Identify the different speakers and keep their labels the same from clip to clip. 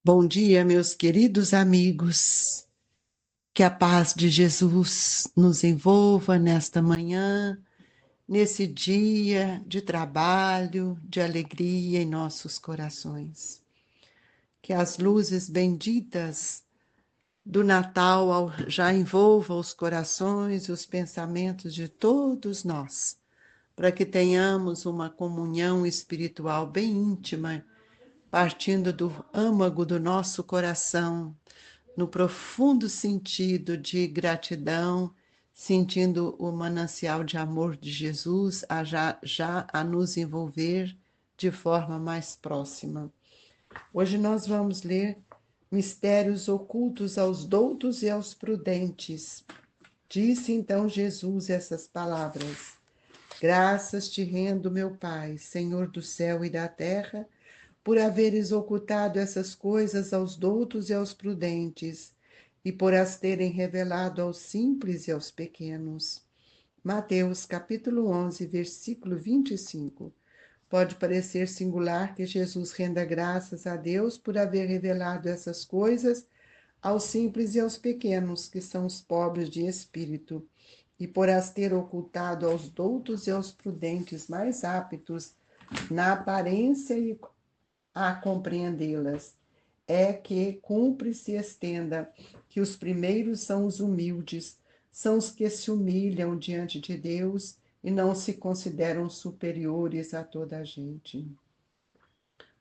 Speaker 1: Bom dia, meus queridos amigos. Que a paz de Jesus nos envolva nesta manhã, nesse dia de trabalho, de alegria em nossos corações. Que as luzes benditas do Natal já envolvam os corações e os pensamentos de todos nós, para que tenhamos uma comunhão espiritual bem íntima, partindo do âmago do nosso coração, no profundo sentido de gratidão, sentindo o manancial de amor de Jesus já a nos envolver de forma mais próxima. Hoje nós vamos ler Mistérios ocultos aos doutos e aos prudentes. Disse então Jesus essas palavras: Graças te rendo, meu Pai, Senhor do céu e da terra, por haveres ocultado essas coisas aos doutos e aos prudentes, e por as terem revelado aos simples e aos pequenos. Mateus capítulo 11, versículo 25. Pode parecer singular que Jesus renda graças a Deus por haver revelado essas coisas aos simples e aos pequenos, que são os pobres de espírito, e por as ter ocultado aos doutos e aos prudentes mais aptos na aparência e a compreendê-las. É que cumpre se estenda que os primeiros são os humildes, são os que se humilham diante de Deus e não se consideram superiores a toda a gente.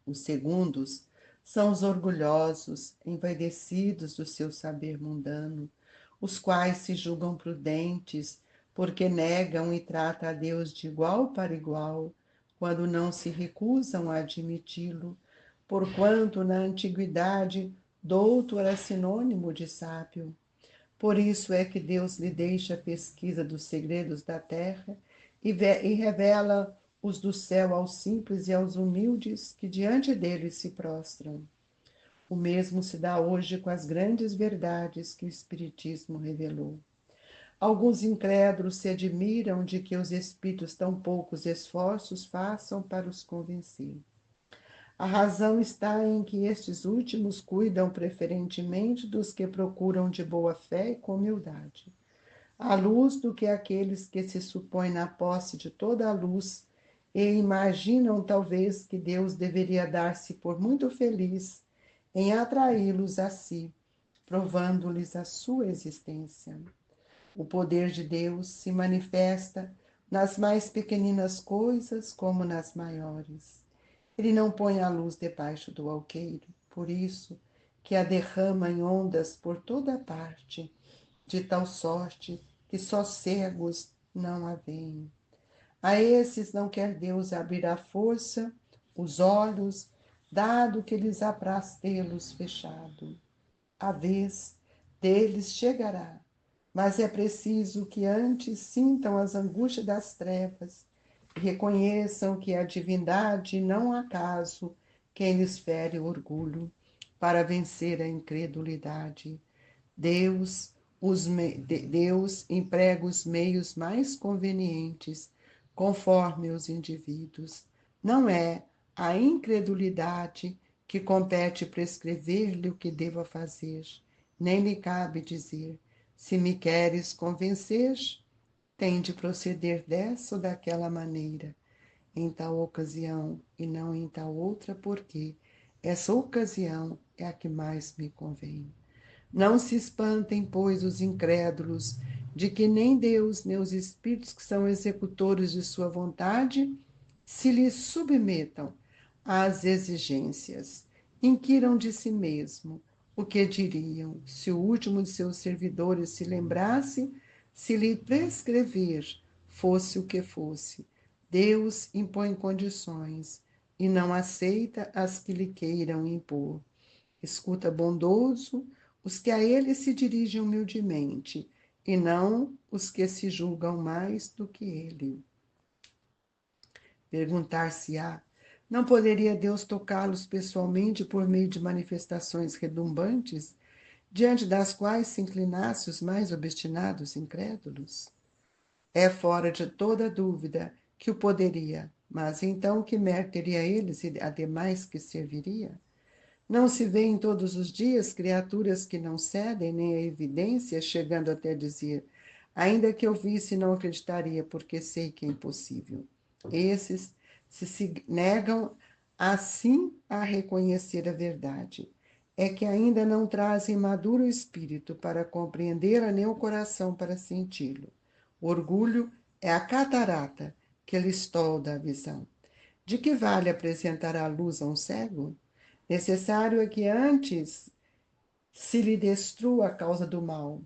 Speaker 1: Os segundos são os orgulhosos, envaidecidos do seu saber mundano, os quais se julgam prudentes, porque negam e tratam a Deus de igual para igual, quando não se recusam a admiti-lo, porquanto na antiguidade douto era sinônimo de sábio. Por isso é que Deus lhe deixa a pesquisa dos segredos da terra e revela os do céu aos simples e aos humildes que diante dele se prostram. O mesmo se dá hoje com as grandes verdades que o Espiritismo revelou. Alguns incrédulos se admiram de que os espíritos tão poucos esforços façam para os convencer. A razão está em que estes últimos cuidam preferentemente dos que procuram de boa fé e com humildade, à luz do que aqueles que se supõem na posse de toda a luz e imaginam talvez que Deus deveria dar-se por muito feliz em atraí-los a si, provando-lhes a sua existência. O poder de Deus se manifesta nas mais pequeninas coisas como nas maiores. Ele não põe a luz debaixo do alqueire, por isso que a derrama em ondas por toda parte, de tal sorte que só cegos não a veem. A esses não quer Deus abrir à força os olhos, dado que lhes apraz tê-los fechado. A vez deles chegará, mas é preciso que antes sintam as angústias das trevas e reconheçam que a divindade não acaso quem lhes fere o orgulho para vencer a incredulidade. Deus emprega os meios mais convenientes conforme os indivíduos. Não é a incredulidade que compete prescrever-lhe o que deva fazer, nem lhe cabe dizer: se me queres convencer, tem de proceder dessa ou daquela maneira, em tal ocasião e não em tal outra, porque essa ocasião é a que mais me convém. Não se espantem, pois, os incrédulos, de que nem Deus, nem os espíritos que são executores de sua vontade se lhes submetam às exigências. Inquiram de si mesmo o que diriam se o último de seus servidores se lembrasse, se lhe prescrever, fosse o que fosse. Deus impõe condições e não aceita as que lhe queiram impor. Escuta bondoso os que a ele se dirigem humildemente, e não os que se julgam mais do que ele. Perguntar-se-á: não poderia Deus tocá-los pessoalmente por meio de manifestações redundantes, diante das quais se inclinasse os mais obstinados incrédulos? É fora de toda dúvida que o poderia, Mas então que mérito teria eles e ademais que serviria? Não se vê em todos os dias criaturas que não cedem nem a evidência, chegando até dizer: ainda que eu visse, não acreditaria, porque sei que é impossível. Esses se negam assim a reconhecer a verdade. É que ainda não trazem maduro espírito para compreendê-la, nem o coração para senti-lo. O orgulho é a catarata que lhes tolda a visão. De que vale apresentar a luz a um cego? Necessário é que antes se lhe destrua a causa do mal.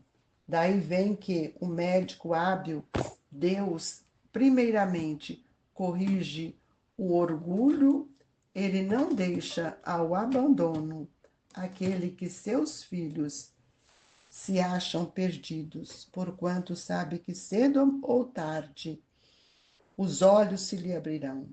Speaker 1: Daí vem que o médico hábil, Deus, primeiramente corrige o orgulho, ele não deixa ao abandono aquele que seus filhos se acham perdidos, porquanto sabe que cedo ou tarde os olhos se lhe abrirão.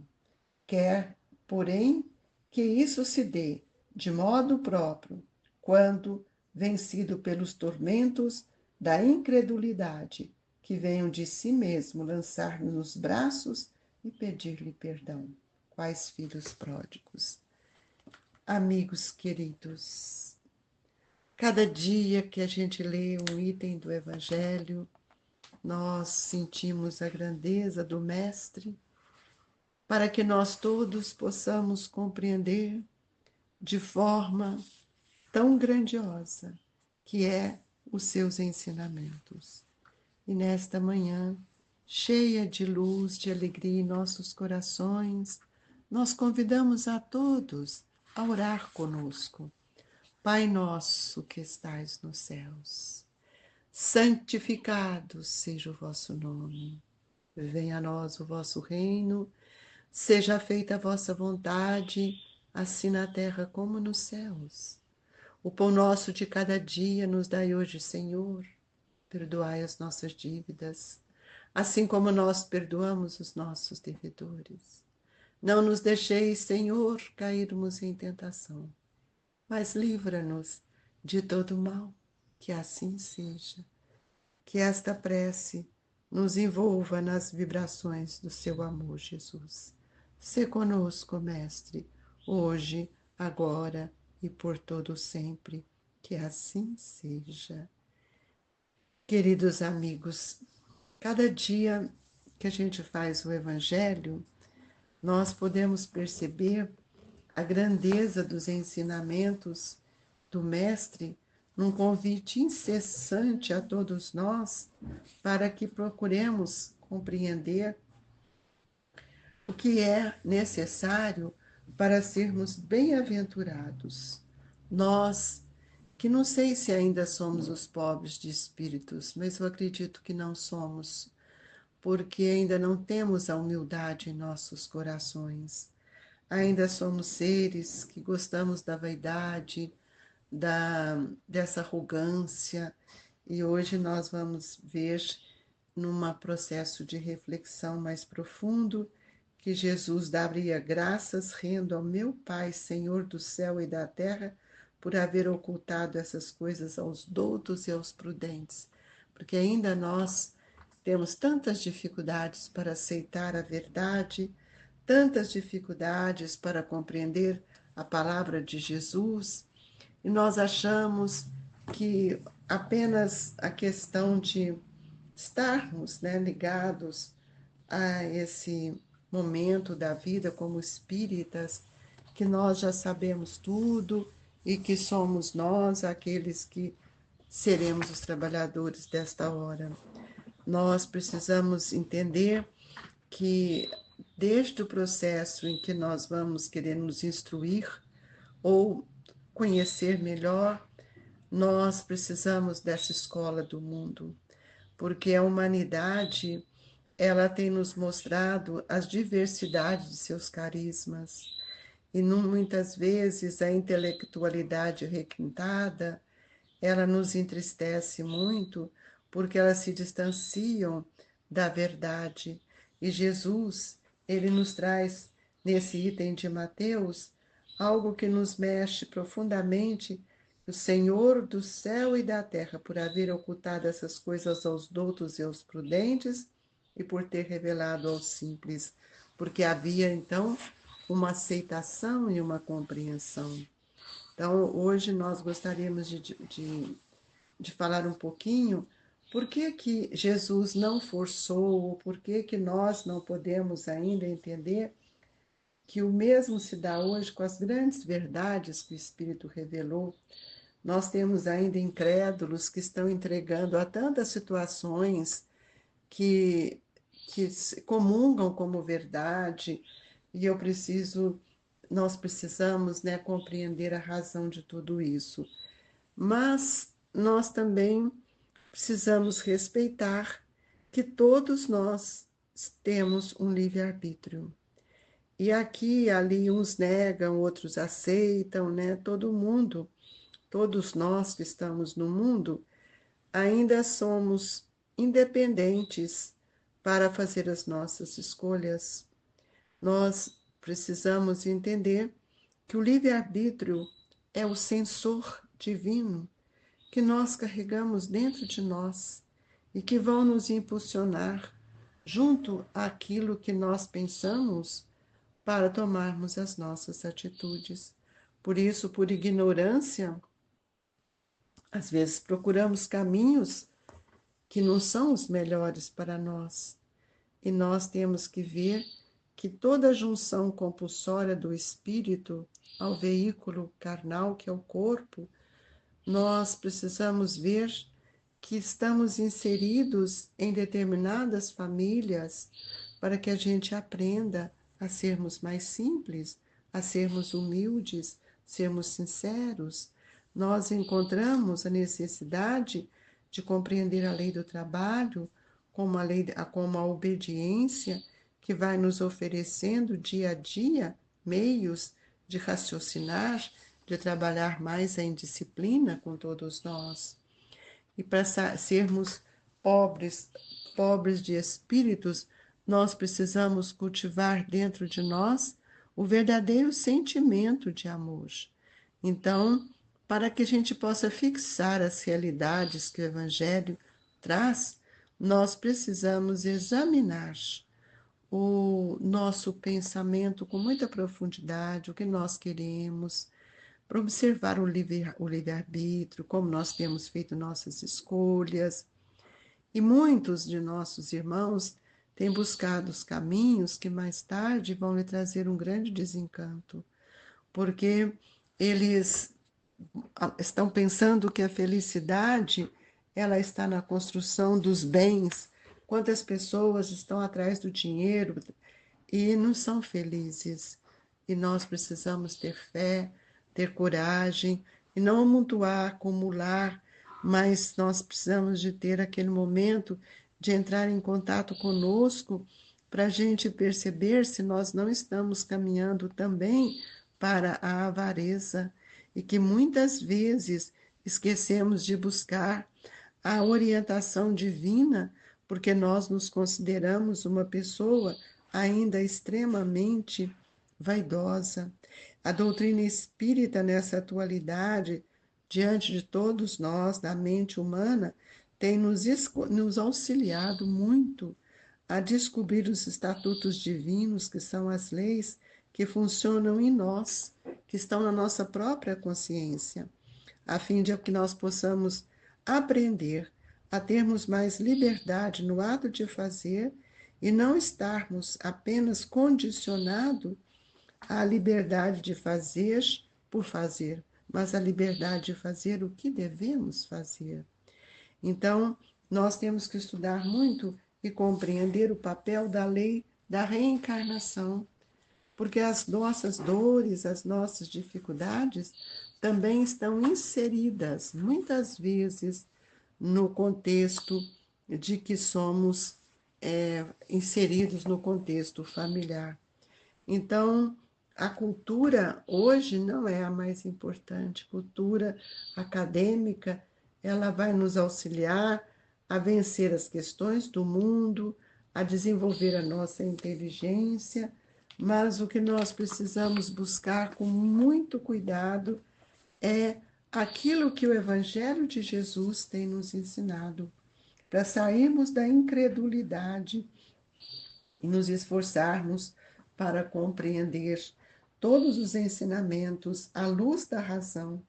Speaker 1: Quer, porém, que isso se dê de modo próprio, quando, vencido pelos tormentos da incredulidade, que venham de si mesmo lançar-me nos braços e pedir-lhe perdão. Quais filhos pródigos. Amigos queridos, cada dia que a gente lê um item do Evangelho, nós sentimos a grandeza do Mestre, para que nós todos possamos compreender de forma tão grandiosa que é os seus ensinamentos. E nesta manhã, cheia de luz, de alegria em nossos corações, nós convidamos a todos a orar conosco. Pai nosso que estais nos céus, santificado seja o vosso nome. Venha a nós o vosso reino. Seja feita a vossa vontade, assim na terra como nos céus. O pão nosso de cada dia nos dai hoje, Senhor. Perdoai as nossas dívidas, assim como nós perdoamos os nossos devedores. Não nos deixeis, Senhor, cairmos em tentação, mas livra-nos de todo mal. Que assim seja. Que esta prece nos envolva nas vibrações do seu amor, Jesus. Sê conosco, Mestre, hoje, agora e por todo sempre. Que assim seja. Queridos amigos, cada dia que a gente faz o Evangelho, nós podemos perceber a grandeza dos ensinamentos do Mestre num convite incessante a todos nós para que procuremos compreender o que é necessário para sermos bem-aventurados. Nós, que não sei se ainda somos os pobres de espíritos, mas eu acredito que não somos, porque ainda não temos a humildade em nossos corações. Ainda somos seres que gostamos da vaidade, dessa arrogância, e hoje nós vamos ver, num processo de reflexão mais profundo, que Jesus daria graças rendo ao meu Pai, Senhor do céu e da terra, por haver ocultado essas coisas aos doutos e aos prudentes, porque ainda nós temos tantas dificuldades para aceitar a verdade, tantas dificuldades para compreender a palavra de Jesus, e nós achamos que apenas a questão de estarmos, né, ligados a esse momento da vida como espíritas, que nós já sabemos tudo e que somos nós aqueles que seremos os trabalhadores desta hora. Nós precisamos entender que desde o processo em que nós vamos querer nos instruir ou conhecer melhor, nós precisamos dessa escola do mundo, porque a humanidade, ela tem nos mostrado as diversidades de seus carismas, e muitas vezes a intelectualidade requintada, ela nos entristece muito, porque elas se distanciam da verdade. E Jesus, ele nos traz, nesse item de Mateus, algo que nos mexe profundamente, o Senhor do céu e da terra, por haver ocultado essas coisas aos doutos e aos prudentes, e por ter revelado aos simples porque havia, então, uma aceitação e uma compreensão. Então, hoje nós gostaríamos de falar um pouquinho por que que Jesus não forçou, por que que nós não podemos ainda entender que o mesmo se dá hoje com as grandes verdades que o Espírito revelou. Nós temos ainda incrédulos que estão entregando a tantas situações que, que comungam como verdade, e nós precisamos, né, compreender a razão de tudo isso. Mas nós também precisamos respeitar que todos nós temos um livre-arbítrio. E aqui e ali uns negam, outros aceitam, né? Todo mundo, todos nós que estamos no mundo, ainda somos independentes para fazer as nossas escolhas. Nós precisamos entender que o livre-arbítrio é o sensor divino que nós carregamos dentro de nós e que vão nos impulsionar junto àquilo que nós pensamos para tomarmos as nossas atitudes. Por isso, por ignorância, às vezes procuramos caminhos que não são os melhores para nós. E nós temos que ver que toda junção compulsória do espírito ao veículo carnal, que é o corpo, nós precisamos ver que estamos inseridos em determinadas famílias para que a gente aprenda a sermos mais simples, a sermos humildes, sermos sinceros. Nós encontramos a necessidade de compreender a lei do trabalho como a obediência que vai nos oferecendo dia a dia meios de raciocinar, de trabalhar mais a indisciplina com todos nós. E para sermos pobres de espíritos, nós precisamos cultivar dentro de nós o verdadeiro sentimento de amor. Então, para que a gente possa fixar as realidades que o Evangelho traz, nós precisamos examinar o nosso pensamento com muita profundidade, o que nós queremos, para observar o livre-arbítrio, como nós temos feito nossas escolhas. E muitos de nossos irmãos têm buscado os caminhos que mais tarde vão lhe trazer um grande desencanto, porque eles estão pensando que a felicidade ela está na construção dos bens. Quantas pessoas estão atrás do dinheiro e não são felizes. E nós precisamos ter fé, ter coragem e não amontoar, acumular, mas nós precisamos de ter aquele momento de entrar em contato conosco para a gente perceber se nós não estamos caminhando também para a avareza e que muitas vezes esquecemos de buscar a orientação divina porque nós nos consideramos uma pessoa ainda extremamente vaidosa. A doutrina espírita, nessa atualidade, diante de todos nós, da mente humana, tem nos auxiliado muito a descobrir os estatutos divinos, que são as leis que funcionam em nós, que estão na nossa própria consciência, a fim de que nós possamos aprender a termos mais liberdade no ato de fazer e não estarmos apenas condicionados à liberdade de fazer por fazer, mas a liberdade de fazer o que devemos fazer. Então, nós temos que estudar muito e compreender o papel da lei da reencarnação, porque as nossas dores, as nossas dificuldades também estão inseridas, muitas vezes, no contexto de que somos inseridos no contexto familiar. Então, a cultura hoje não é a mais importante. Cultura acadêmica, ela vai nos auxiliar a vencer as questões do mundo, a desenvolver a nossa inteligência, mas o que nós precisamos buscar com muito cuidado é aquilo que o Evangelho de Jesus tem nos ensinado, para sairmos da incredulidade e nos esforçarmos para compreender todos os ensinamentos à luz da razão,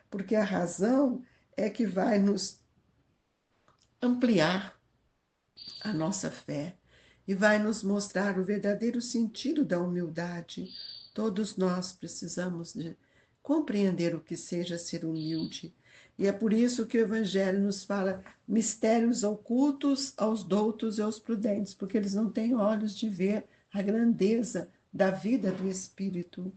Speaker 1: porque a razão é que vai nos ampliar a nossa fé e vai nos mostrar o verdadeiro sentido da humildade. Todos nós precisamos de compreender o que seja ser humilde. E é por isso que o Evangelho nos fala mistérios ocultos aos doutos e aos prudentes, porque eles não têm olhos de ver a grandeza da vida do Espírito.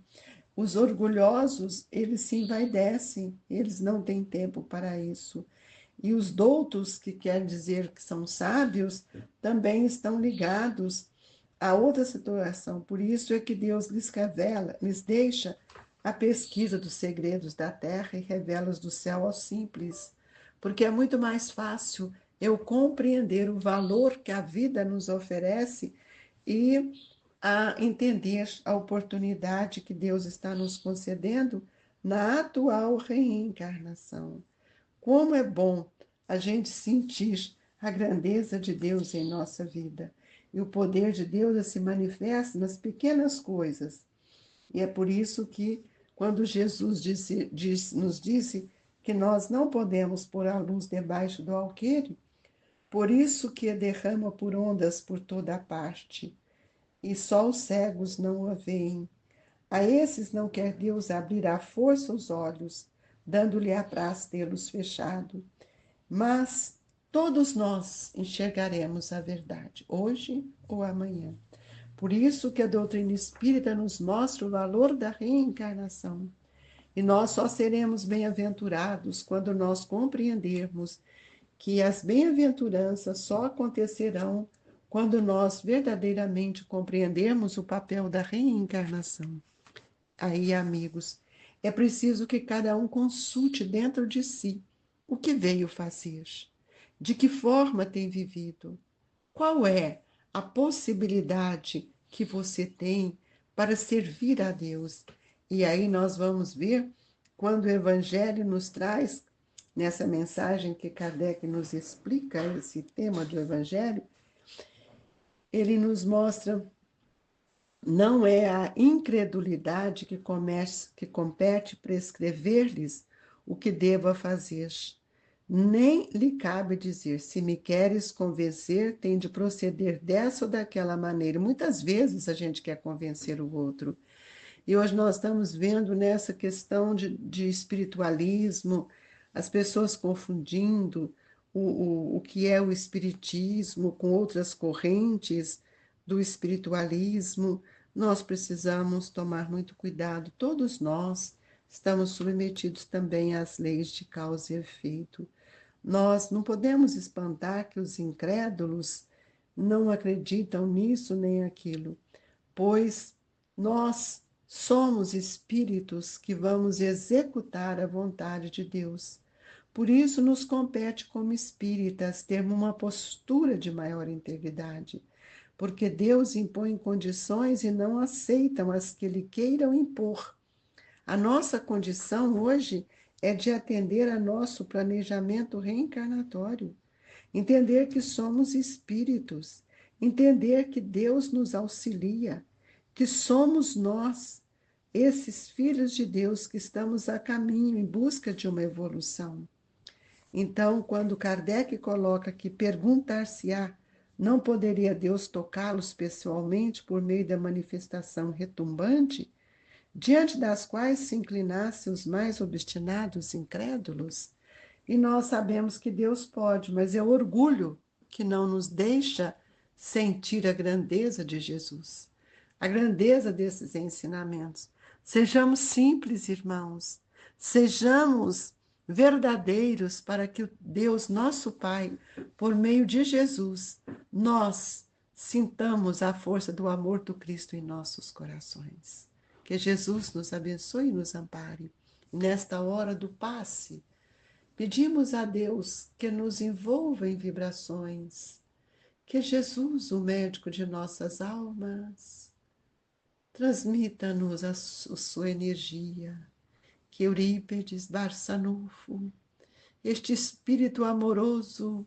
Speaker 1: Os orgulhosos, eles se envaidecem, eles não têm tempo para isso. E os doutos, que quer dizer que são sábios, também estão ligados a outra situação. Por isso é que Deus lhes revela, lhes deixa a pesquisa dos segredos da terra e revela-os do céu aos simples. Porque é muito mais fácil eu compreender o valor que a vida nos oferece e a entender a oportunidade que Deus está nos concedendo na atual reencarnação. Como é bom a gente sentir a grandeza de Deus em nossa vida. E o poder de Deus se manifesta nas pequenas coisas. E é por isso que, quando Jesus nos disse que nós não podemos pôr a luz debaixo do alqueire, por isso que derrama por ondas por toda a parte, e só os cegos não a veem. A esses não quer Deus abrir à força os olhos, dando-lhe a praz tê-los fechado. Mas todos nós enxergaremos a verdade, hoje ou amanhã. Por isso que a doutrina espírita nos mostra o valor da reencarnação. E nós só seremos bem-aventurados quando nós compreendermos que as bem-aventuranças só acontecerão quando nós verdadeiramente compreendermos o papel da reencarnação. Aí, amigos, é preciso que cada um consulte dentro de si o que veio fazer, de que forma tem vivido, qual é a possibilidade que você tem para servir a Deus. E aí nós vamos ver quando o Evangelho nos traz, nessa mensagem que Kardec nos explica, esse tema do Evangelho, ele nos mostra. Não é a incredulidade que compete prescrever-lhes o que deva fazer. Nem lhe cabe dizer, se me queres convencer, tem de proceder dessa ou daquela maneira. Muitas vezes a gente quer convencer o outro. E hoje nós estamos vendo nessa questão de espiritualismo, as pessoas confundindo o que é o espiritismo com outras correntes do espiritualismo. Nós precisamos tomar muito cuidado, todos nós estamos submetidos também às leis de causa e efeito. Nós não podemos espantar que os incrédulos não acreditam nisso nem aquilo, pois nós somos espíritos que vamos executar a vontade de Deus. Por isso, nos compete, como espíritas, termos uma postura de maior integridade, porque Deus impõe condições e não aceitam as que lhe queiram impor. A nossa condição hoje é de atender a nosso planejamento reencarnatório, entender que somos espíritos, entender que Deus nos auxilia, que somos nós, esses filhos de Deus que estamos a caminho em busca de uma evolução. Então, quando Kardec coloca que perguntar-se-á, não poderia Deus tocá-los pessoalmente por meio da manifestação retumbante, diante das quais se inclinassem os mais obstinados incrédulos? E nós sabemos que Deus pode, mas é o orgulho que não nos deixa sentir a grandeza de Jesus, a grandeza desses ensinamentos. Sejamos simples, irmãos, sejamos verdadeiros para que o Deus, nosso Pai, por meio de Jesus, nós sintamos a força do amor do Cristo em nossos corações. Que Jesus nos abençoe e nos ampare. E nesta hora do passe, pedimos a Deus que nos envolva em vibrações, que Jesus, o médico de nossas almas, transmita-nos a sua energia, que Eurípedes Barçanufo, este espírito amoroso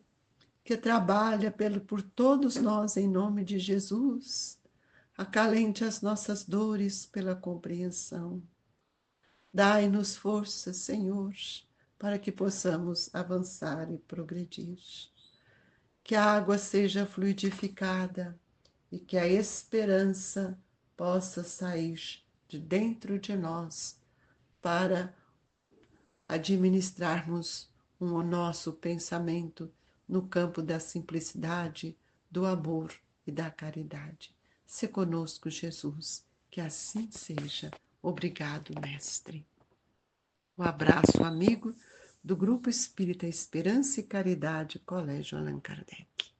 Speaker 1: que trabalha por todos nós em nome de Jesus, acalente as nossas dores pela compreensão. Dai-nos força, Senhor, para que possamos avançar e progredir. Que a água seja fluidificada e que a esperança possa sair de dentro de nós para administrarmos o nosso pensamento no campo da simplicidade, do amor e da caridade. Se conosco, Jesus, que assim seja. Obrigado, Mestre. Um abraço, amigo do Grupo Espírita Esperança e Caridade, Colégio Allan Kardec.